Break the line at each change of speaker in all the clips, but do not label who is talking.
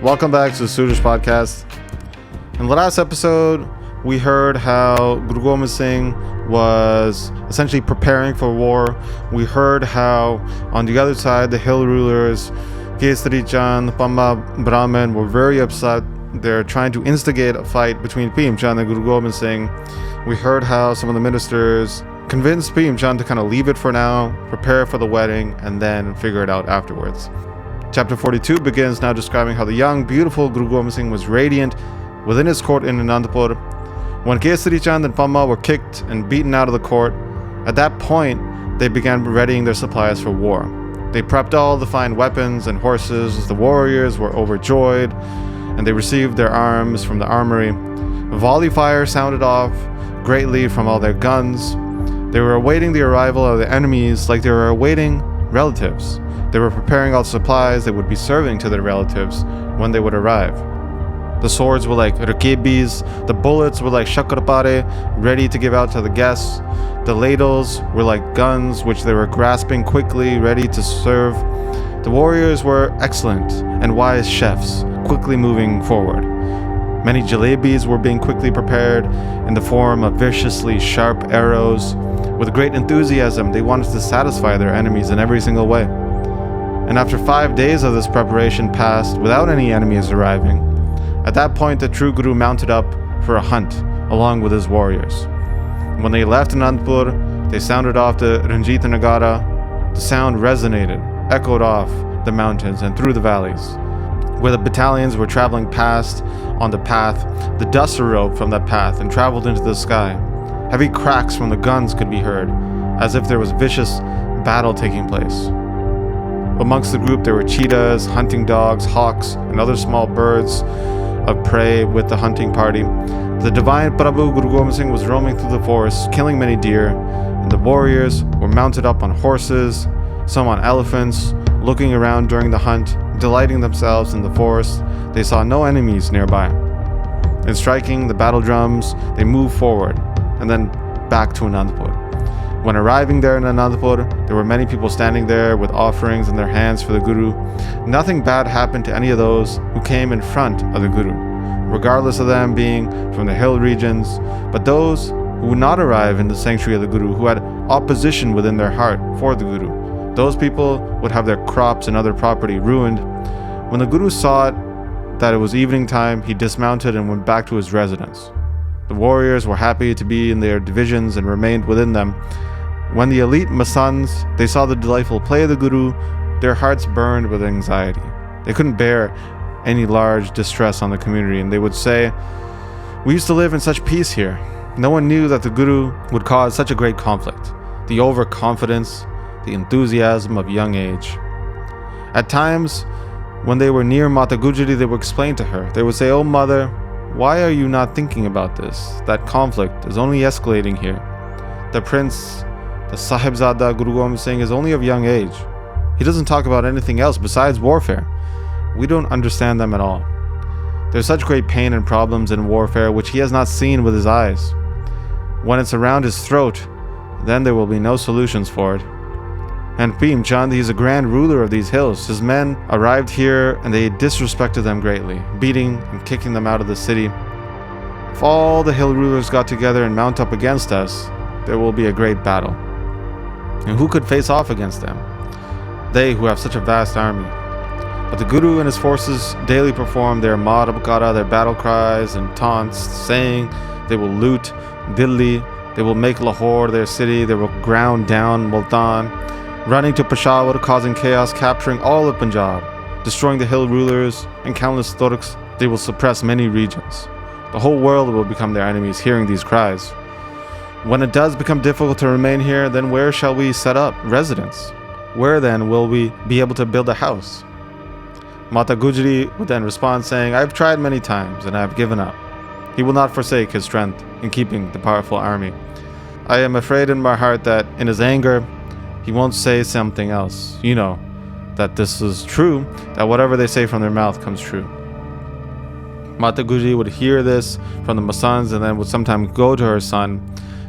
Welcome back to the Suraj podcast. In the last episode, we heard how Guru Gobind Singh was essentially preparing for war. We heard how on the other side, the hill rulers, Kesari Chand, Pamma Brahmin, were very upset. They're trying to instigate a fight between Bhim Chand and Guru Gobind Singh. We heard how some of the ministers convinced Bhim Chand to kind of leave it for now, prepare for the wedding, and then figure it out afterwards. Chapter 42 begins now describing how the young, beautiful Guru Gobind Singh was radiant within his court in Anandapur. When Kesari Chand and Pamma were kicked and beaten out of the court, at that point, they began readying their supplies for war. They prepped all the fine weapons and horses. The warriors were overjoyed, and they received their arms from the armory. A volley fire sounded off greatly from all their guns. They were awaiting the arrival of the enemies like they were awaiting relatives. They were preparing all the supplies they would be serving to their relatives when they would arrive. The swords were like rakebis, the bullets were like shakarpare, ready to give out to the guests. The ladles were like guns, which they were grasping quickly, ready to serve. The warriors were excellent and wise chefs, quickly moving forward. Many jalebis were being quickly prepared in the form of viciously sharp arrows. With great enthusiasm, they wanted to satisfy their enemies in every single way. And after 5 days of this preparation passed without any enemies arriving, at that point the true Guru mounted up for a hunt along with his warriors. When they left Anandapur, they sounded off the Ranjita Nagara. The sound resonated, echoed off the mountains and through the valleys. Where the battalions were traveling past on the path, the dust arose from that path and traveled into the sky. Heavy cracks from the guns could be heard, as if there was vicious battle taking place. Amongst the group there were cheetahs, hunting dogs, hawks, and other small birds of prey with the hunting party. The divine Prabhu Guru Gobind Singh was roaming through the forest, killing many deer, and the warriors were mounted up on horses, some on elephants, looking around during the hunt, delighting themselves in the forest. They saw no enemies nearby. In striking the battle drums, they moved forward, and then back to Anandapur. When arriving there in Anandapur, there were many people standing there with offerings in their hands for the Guru. Nothing bad happened to any of those who came in front of the Guru, regardless of them being from the hill regions, but those who would not arrive in the sanctuary of the Guru, who had opposition within their heart for the Guru. Those people would have their crops and other property ruined. When the Guru saw that it was evening time, he dismounted and went back to his residence. The warriors were happy to be in their divisions and remained within them. When the elite Masands, they saw the delightful play of the Guru, their hearts burned with anxiety. They couldn't bear any large distress on the community, and they would say, "We used to live in such peace here." No one knew that the Guru would cause such a great conflict. The overconfidence, the enthusiasm of young age. At times, when they were near Mata Gujari, they would explain to her. They would say, "Oh mother, why are you not thinking about this? That conflict is only escalating here. The prince, the Sahibzada Guru Gobind Singh, is only of young age. He doesn't talk about anything else besides warfare. We don't understand them at all. There's such great pain and problems in warfare which he has not seen with his eyes. When it's around his throat, then there will be no solutions for it. And Bhim Chand, he's a grand ruler of these hills. His men arrived here and they disrespected them greatly, beating and kicking them out of the city. If all the hill rulers got together and mount up against us, there will be a great battle. And who could face off against them? They who have such a vast army." But the Guru and his forces daily perform their Madhapakara, their battle cries and taunts, saying they will loot Delhi, they will make Lahore their city, they will ground down Multan, running to Peshawar, causing chaos, capturing all of Punjab, destroying the hill rulers and countless Turks. They will suppress many regions. The whole world will become their enemies hearing these cries. When it does become difficult to remain here, then where shall we set up residence? Where then will we be able to build a house? Mata Gujari would then respond saying, "I've tried many times and I have given up. He will not forsake his strength in keeping the powerful army. I am afraid in my heart that in his anger, he won't say something else. that this is true, that whatever they say from their mouth comes true. Mata Gujari would hear this from the Masans and then would sometimes go to her son,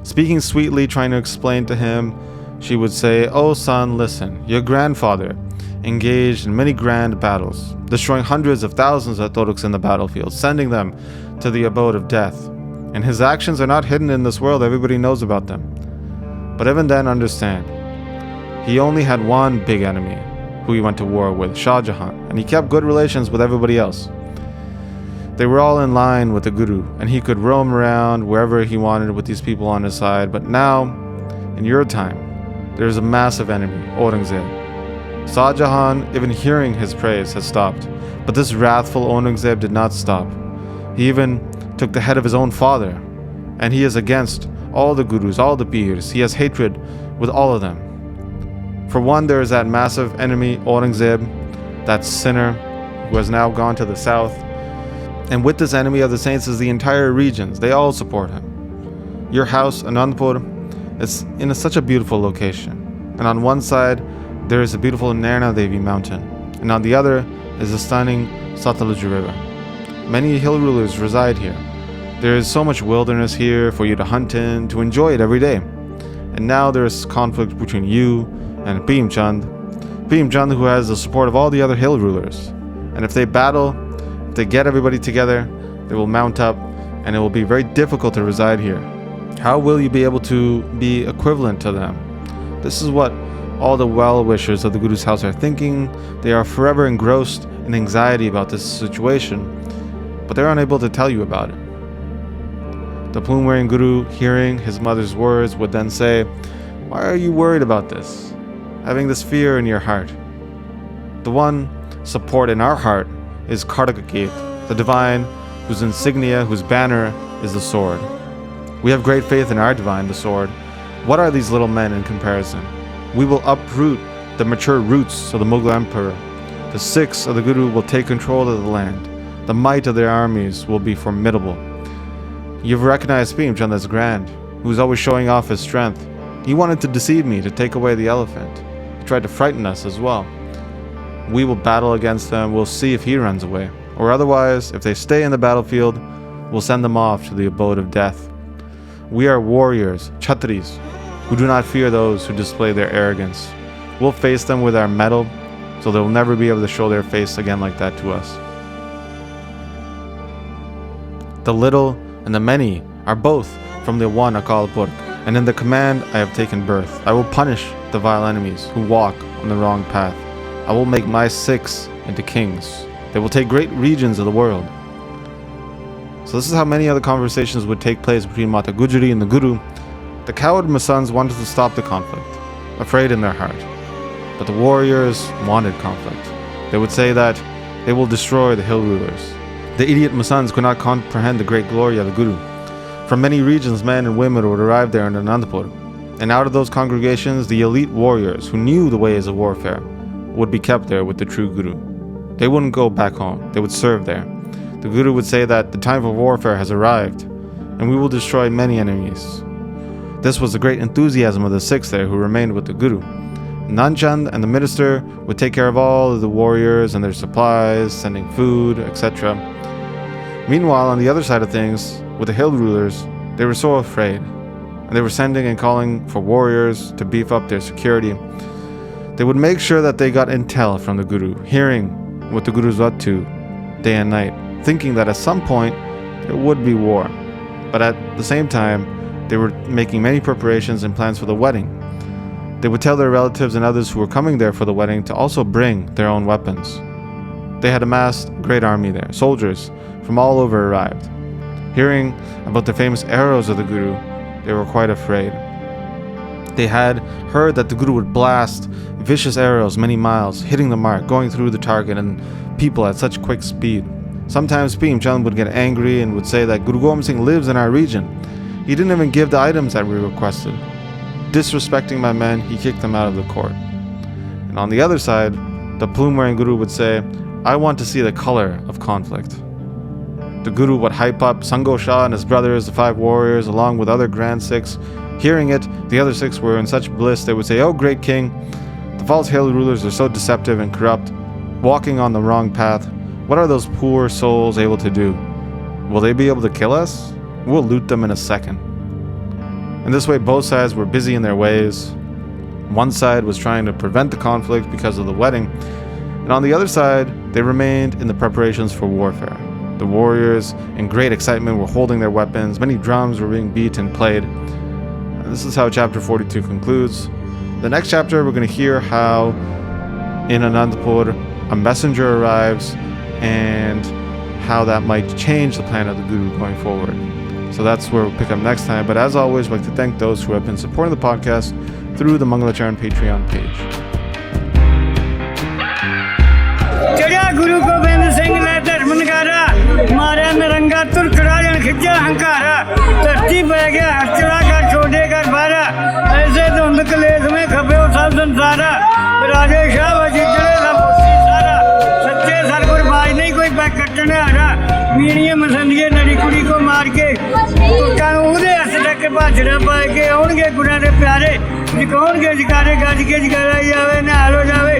speaking sweetly, trying to explain to him. She would say, "Oh son, listen, your grandfather engaged in many grand battles, destroying hundreds of thousands of Toruks in the battlefield, sending them to the abode of death. And his actions are not hidden in this world, everybody knows about them. But even then, understand, he only had one big enemy who he went to war with, Shah Jahan, and he kept good relations with everybody else. They were all in line with the Guru, and he could roam around wherever he wanted with these people on his side. But now, in your time, there is a massive enemy, Aurangzeb. Shah Jahan, even hearing his praise, has stopped. But this wrathful Aurangzeb did not stop. He even took the head of his own father, and he is against all the Gurus, all the Pirs. He has hatred with all of them. For one, there is that massive enemy, Aurangzeb, that sinner who has now gone to the south. And with this enemy of the saints is the entire regions. They all support him. Your house, Anandpur, is in such a beautiful location. And on one side, there is a beautiful Naina Devi mountain. And on the other is the stunning Satluj River. Many hill rulers reside here. There is so much wilderness here for you to hunt in, to enjoy it every day. And now there is conflict between you and Bhim Chand, who has the support of all the other hill rulers. And if they battle, if they get everybody together, they will mount up, and it will be very difficult to reside here. How will you be able to be equivalent to them? This is what all the well-wishers of the Guru's house are thinking. They are forever engrossed in anxiety about this situation, but they're unable to tell you about it. The plume-wearing Guru, hearing his mother's words, would then say, "Why are you worried about this? Having this fear in your heart? The one support in our heart is Kartikeya, the divine, whose insignia, whose banner is the sword. We have great faith in our divine, the sword. What are these little men in comparison? We will uproot the mature roots of the Mughal emperor. The Sikhs of the Guru will take control of the land. The might of their armies will be formidable. You've recognized Bhim Chand as grand, who's always showing off his strength. He wanted to deceive me, to take away the elephant. He tried to frighten us as well. We will battle against them. We'll see if he runs away. Or otherwise, if they stay in the battlefield, we'll send them off to the abode of death. We are warriors, Chhatris, who do not fear those who display their arrogance. We'll face them with our mettle, so they'll never be able to show their face again like that to us. The little and the many are both from the one Akal Purkh, and in the command I have taken birth. I will punish the vile enemies who walk on the wrong path. I will make my Sikhs into kings. They will take great regions of the world." So this is how many other conversations would take place between Mata Gujari and the Guru. The coward Masans wanted to stop the conflict, afraid in their heart. But the warriors wanted conflict. They would say that they will destroy the hill rulers. The idiot Masans could not comprehend the great glory of the Guru. From many regions, men and women would arrive there in Anandpur. And out of those congregations, the elite warriors who knew the ways of warfare would be kept there with the true Guru. They wouldn't go back home. They would serve there. The Guru would say that the time for warfare has arrived, and we will destroy many enemies. This was the great enthusiasm of the Sikhs there who remained with the Guru. Nanchand and the minister would take care of all of the warriors and their supplies, sending food, etc. Meanwhile, on the other side of things, with the hill rulers, they were so afraid, and they were sending and calling for warriors to beef up their security. They would make sure that they got intel from the Guru, hearing what the Guru's up to day and night, thinking that at some point there would be war. But at the same time, they were making many preparations and plans for the wedding. They would tell their relatives and others who were coming there for the wedding to also bring their own weapons. They had amassed a great army there. Soldiers from all over arrived. Hearing about the famous arrows of the Guru, they were quite afraid. They had heard that the Guru would blast vicious arrows many miles, hitting the mark, going through the target and people at such quick speed. Sometimes Bhim Chand would get angry and would say that Guru Gobind Singh lives in our region. He didn't even give the items that we requested. Disrespecting my men, he kicked them out of the court. And on the other side, the plume-wearing Guru would say, "I want to see the color of conflict." The Guru would hype up Sango Shah and his brothers, the 5 warriors, along with other grand Sikhs. Hearing it, the other Sikhs were in such bliss, they would say, "Oh, great king, the false halo rulers are so deceptive and corrupt, walking on the wrong path, what are those poor souls able to do? Will they be able to kill us? We'll loot them in a second. And this way, both sides were busy in their ways. One side was trying to prevent the conflict because of the wedding, and on the other side, they remained in the preparations for warfare. The warriors, in great excitement, were holding their weapons. Many drums were being beat and played. And this is how chapter 42 concludes. The next chapter, we're going to hear how in Anandapur, a messenger arrives and how that might change the plan of the Guru going forward. So that's where we'll pick up next time. But as always, I'd like to thank those who have been supporting the podcast through the Mangalacharan Patreon page.
Guru Gobind Singh ne dharm nagara, मारा नरंगा तुर्क राजन खिंचा हंकारा, धरती पे गया हर्चला कर छोड़े कर बारा, ऐसे धुंध कलेस में खपे हो सब संसारा, राजे शाह वजीरे सब उसी सारा, सच्चे सरगुर बाज नहीं कोई पैक कटने आ रहा, मीणिये मसंदिये नरी कुड़ी को मार के, तुर्कां नूं उहदे हथ तक भाजड़ा पाए के आउणगे गुरां दे प्यारे, जिकाउणगे जिकारे गज के जगाया जावे नाल हो जावे।